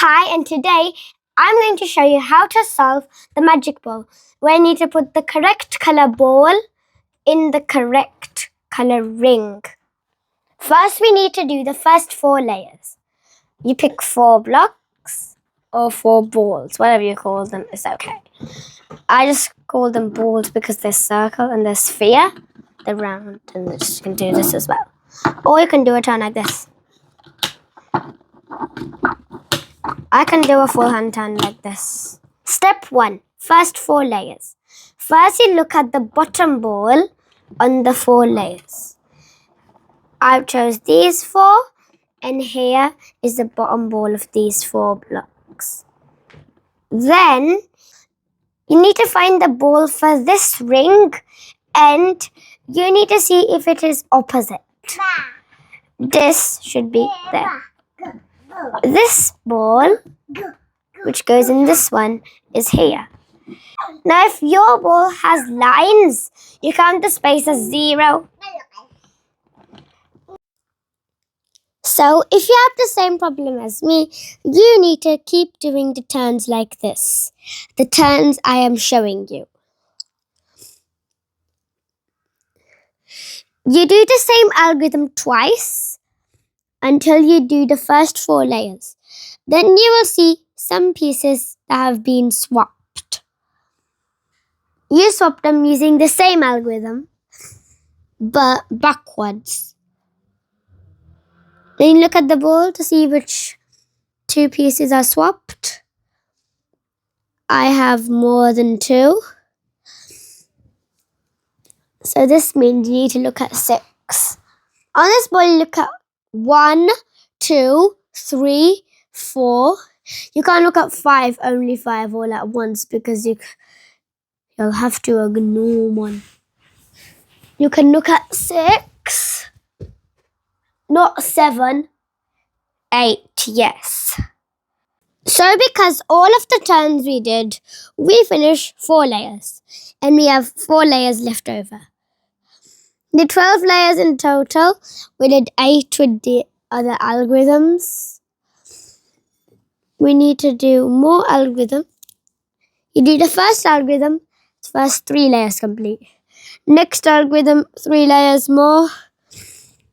Hi, and today I'm going to show you how to solve the magic ball, where you need to put the correct color ball in the correct color ring. First, we need to do the first 4 layers. You pick 4 blocks or 4 balls, whatever you call them is okay. I just call them balls because there's circle and there's sphere, the round, and you can do this as well. Or you can do a turn like this. I can do a full hand turn like this. Step 1. First 4 layers. First you look at the bottom ball on the 4 layers. I've chose these 4 and here is the bottom ball of these 4 blocks. Then you need to find the ball for this ring and you need to see if it is opposite. This should be there. This ball, which goes in this one, is here. Now, if your ball has lines, you count the space as 0. So, if you have the same problem as me, you need to keep doing the turns like this. The turns I am showing you. You do the same algorithm twice until you do the first 4 layers. Then you will see some pieces that have been swapped. You swap them using the same algorithm, but backwards. Then you look at the ball to see which 2 pieces are swapped. I have more than 2. So this means you need to look at 6. On this ball, you look at 1, 2, 3, 4. You can't look at 5, only 5 all at once because you'll have to ignore one. You can look at 6, not 7, 8, yes. So because all of the turns we did, we finished 4 layers and we have 4 layers left over. The 12 layers in total, we did 8 with the other algorithms. We need to do more algorithm. You do the first algorithm, first 3 layers complete. Next algorithm, 3 layers more.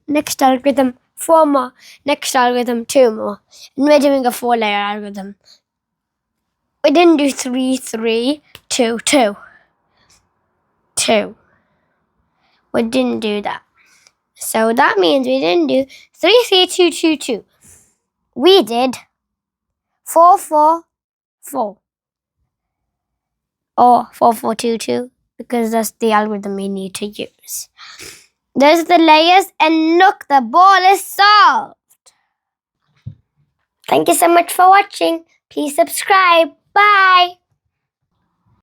Next algorithm, 4 more. Next algorithm, 2 more. And we're doing a 4-layer algorithm. We didn't do 3, 3, 2, 2. 2. We didn't do that. So that means we didn't do 3, 3, 2, 2, 2. We did 4, 4, 4. Or 4, 4, 2, 2. Because that's the algorithm we need to use. Those are the layers and look, the ball is solved. Thank you so much for watching. Please subscribe. Bye.